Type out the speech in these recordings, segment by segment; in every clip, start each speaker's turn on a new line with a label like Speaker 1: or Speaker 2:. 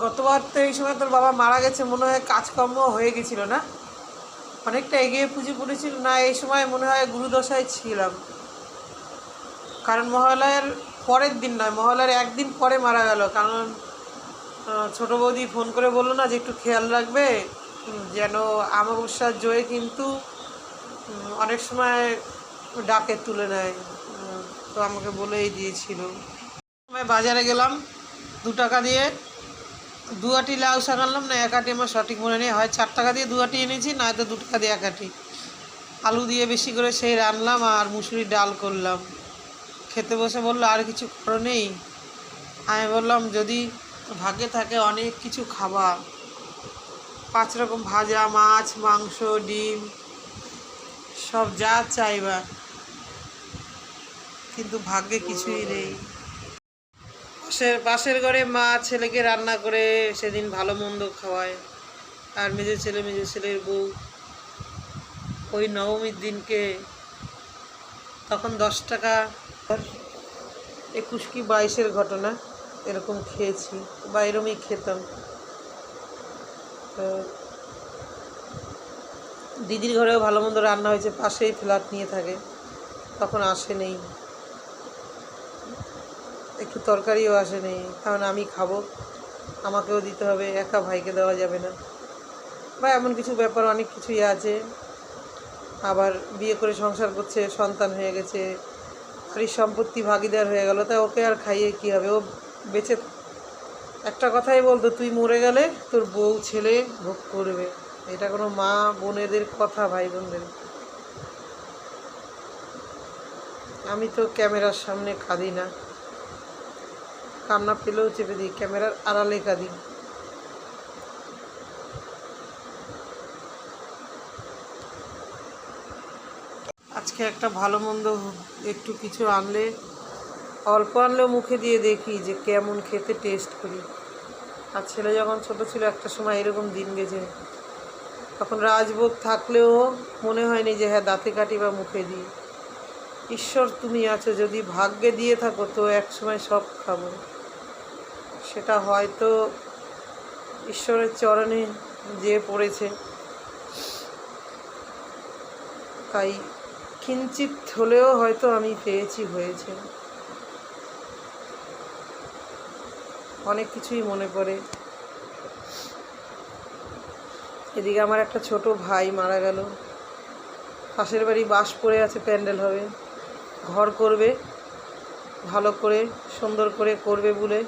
Speaker 1: গতবার তো এই সময় তোর বাবা মারা গেছে, মনে হয় কাজকর্ম হয়ে গেছিল না, অনেকটা এগিয়ে পুজো পড়েছিল না? এই সময় মনে হয় গুরুদশায় ছিলাম, কারণ মহালয়ার পরের দিন নয়, মহালয়ার একদিন পরে মারা গেল। কারণ ছোটো বৌদি ফোন করে বললো না যে একটু খেয়াল রাখবে, যেন অমাবস্যার জয়ে কিন্তু অনেক সময় ডাকে তুলে নেয়। তো আমাকে বলেই দিয়েছিল। সময় বাজারে গেলাম 2 টাকা দিয়ে 2 আটি লাউ শাক আনলাম, না 1 আটি, আমার সঠিক মনে নেই, হয় 4 টাকা দিয়ে 2 আটি এনেছি, না তো 2 টাকা দিয়ে 1 আটি। আলু দিয়ে বেশি করে সেই রানলাম আর মুসুরির ডাল করলাম। খেতে বসে বললো আর কিছু করো নেই? আমি বললাম যদি ভাগ্যে থাকে অনেক কিছু খাবা, 5 রকম ভাজা, মাছ, মাংস, ডিম, সব যা চাইবা, কিন্তু ভাগ্যে কিছুই নেই। পাশের ঘরে মা ছেলেকে রান্না করে সেদিন ভালো মন্দ খাওয়ায়, আর মেজো ছেলের বউ ওই নবমীর দিনকে তখন 10 টাকা 21 কি 22-এর ঘটনা, এরকম খেয়েছি বা এরকমই খেতাম। তো দিদির ঘরেও ভালো মন্দ রান্না হয়েছে, পাশেই ফ্ল্যাট নিয়ে থাকে, তখন আসে নেই, একটু তরকারিও আসে নেই, কারণ আমি খাবো, আমাকেও দিতে হবে, একা ভাইকে দেওয়া যাবে না, বা এমন কিছু ব্যাপার অনেক কিছুই আছে। আবার বিয়ে করে সংসার করছে, সন্তান হয়ে গেছে, বাড়ির সম্পত্তি ভাগিদার হয়ে গেল, তা ওকে আর খাইয়ে কী হবে? ও বেঁচে একটা কথাই বলতো, তুই মরে গেলে তোর বউ ছেলে ভোগ করবে। এটা কোনো মা বোনেদের কথা, ভাই বোনদের। আমি তো ক্যামেরার সামনে কাঁদি না, কান্না পেলেও চেপে দিই, ক্যামেরার আড়ালে কাঁদি। আজকে একটা ভালো মন্দ একটু কিছু আনলে, অল্প আনলেও মুখে দিয়ে দেখি যে কেমন খেতে টেস্ট করি। আর ছেলে যখন ছোট ছিল একটা সময় এরকম দিন গেছে, তখন রাজভোগ থাকলেও মনে হয়নি যে হ্যাঁ দাঁতে কাটি বা মুখে দিই। ঈশ্বর তুমি আছো, যদি ভাগ্যে দিয়ে থাকো তো একসময় সব খাবো। সেটা হয়তো ঈশ্বরের চরণে যে পড়েছে, তাই কিঞ্চিত হলেও হয়তো আমি পেয়েছি, হয়েছে। অনেক কিছুই মনে পড়ে। এদিকে আমার একটা ছোট ভাই মারা গেল, পাশের বাড়ি বাস পড়ে আছে, প্যান্ডেল হবে, ঘর করবে, ভালো করে সুন্দর করে করবে বলে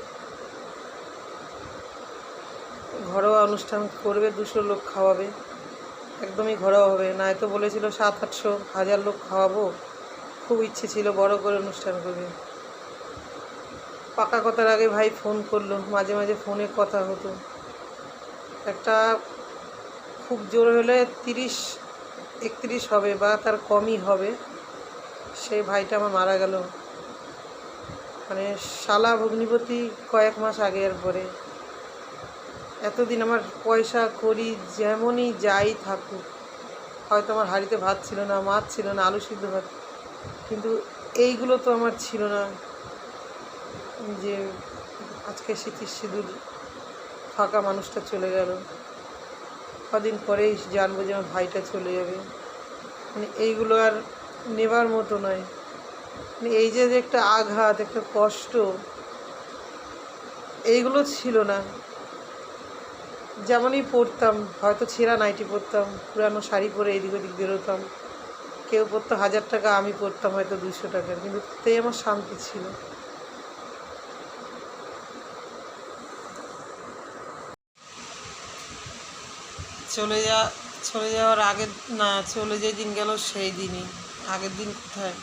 Speaker 1: ঘরোয়া অনুষ্ঠান করবে, 200 লোক খাওয়াবে, একদমই ঘরোয়া হবে, নয়তো বলেছিল 700-800 লোক খাওয়াবো, খুব ইচ্ছে ছিল বড় করে অনুষ্ঠান করবে। পাকা কথার আগে ভাই ফোন করলো, মাঝে মাঝে ফোনে কথা হতো, একটা খুব জোর হলে 30-31 হবে বা তার কমই হবে, সেই ভাইটা আমার মারা গেল, মানে শালা ভগ্নিপতি কয়েক মাস আগের পরে। এতদিন আমার পয়সা করি যেমনই যাই থাকুক, হয়তো আমার হাঁড়িতে ভাত ছিল না, মাছ ছিল না, আলু সিদ্ধ ভাত, কিন্তু এইগুলো তো আমার ছিল না যে আজকে স্মৃতির সিঁদুর ফাঁকা মানুষটা চলে গেল, কদিন পরেই জানবো যে আমার ভাইটা চলে যাবে। মানে এইগুলো আর নেবার মতো নয়। মানে এই যে একটা আঘাত, একটা কষ্ট, এইগুলো ছিল না। যেমনই পরতাম, হয়তো ছেঁড়া নাইটি পরতাম, পুরানো শাড়ি পরে এদিক ওদিক বেরোতাম, কেউ পরতো 1000 টাকা, আমি পরতাম হয়তো 200 টাকার, কিন্তু তাই আমার শান্তি ছিল। চলে যাওয়ার আগের না, চলে যে দিন গেল সেই দিনই, আগের দিন কোথায়,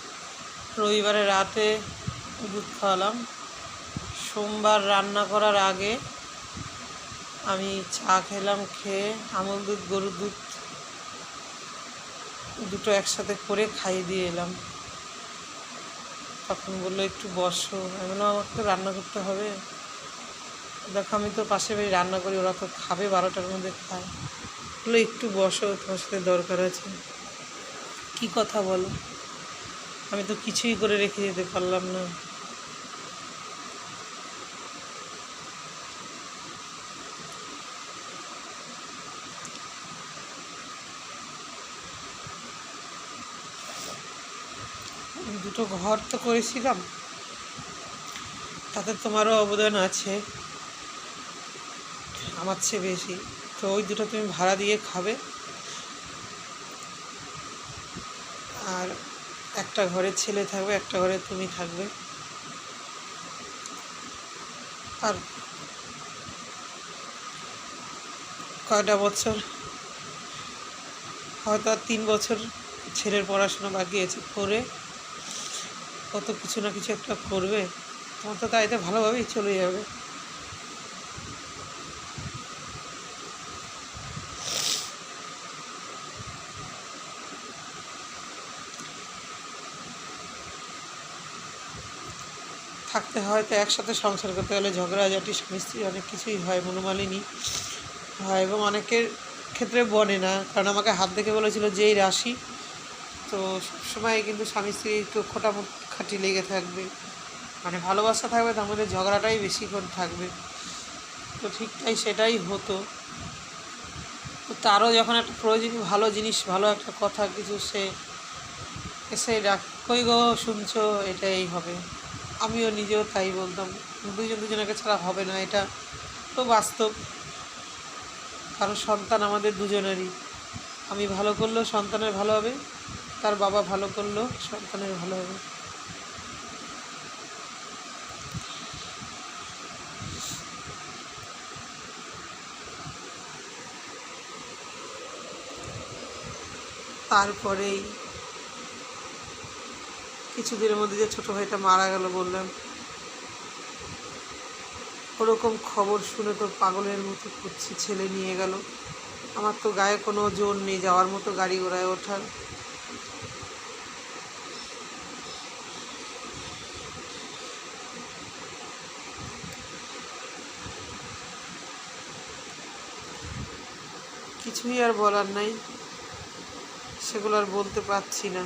Speaker 1: রবিবারে রাতে দুধ খাওয়ালাম, সোমবার রান্না করার আগে আমি চা খেলাম, খেয়ে আমল দুধ গরুর দুধ দুটো একসাথে করে খাইয়ে দিয়ে এলাম। তখন বললো একটু বসো, আমি বললাম আমার তো রান্না করতে হবে, দেখো আমি তো পাশে বাড়ি রান্না করি, ওরা তো খাবে 12টার মধ্যে খায়, বললো একটু বসো, তোমার সাথে দরকার আছে। কি কথা বলো? আমি তো কিছুই করে রেখে যেতে পারলাম না। দুটো ঘর তো করেছিলাম, তাতে তোমারও অবদান আছে আমার চেয়ে বেশি। তো ওই দুটো তুমি ভাড়া দিয়ে খাবে, আর একটা ঘরে ছেলে থাকবে, একটা ঘরে তুমি থাকবে। আর কয়টা বছর, হয়তো আর 3 বছর ছেলের পড়াশোনা বাকি আছে, করে কত কিছু না কিছু একটা করবে, তোমার তো তাইতে ভালোভাবেই চলে যাবে। থাকতে হয় তো একসাথে, সংসার করতে গেলে ঝগড়াঝাটি স্বামী স্ত্রী অনেক কিছুই হয়, মনোমালিনী হয়, এবং অনেকের ক্ষেত্রে বনে না। কারণ আমাকে হাত দেখে বলেছিল যেই রাশি, তো সবসময় কিন্তু স্বামী স্ত্রী একটু খোটাখাটি লেগে থাকবে, মানে ভালোবাসা থাকবে, তার মধ্যে ঝগড়াটাই বেশিক্ষণ থাকবে। তো ঠিক তাই সেটাই হতো। তো তারও যখন একটা প্রয়োজনীয় ভালো জিনিস, ভালো একটা কথা কিছু, সে এসে ডাক, কই গো শুনছো, এটাই হবে। আমিও নিজেও তাই বলতাম, দুজনকে ছাড়া হবে না, এটা তো বাস্তব। কারণ সন্তান আমাদের দুজনেরই, আমি ভালো করলেও সন্তানের ভালো হবে, তার বাবা ভালো করলেও সন্তানের ভালো হবে। তারপরেই কিছুদিনের মধ্যে যে ছোটো ভাইটা মারা গেল বললাম, ওরকম খবর শুনে তো পাগলের মতো করছি, ছেলে নিয়ে গেল, আমার তো গায়ে কোনো জোর নেই যাওয়ার মতো গাড়ি ঘোড়ায় ওঠার। কিছুই আর বলার নাই, সেগুলো আর বলতে পারছি না।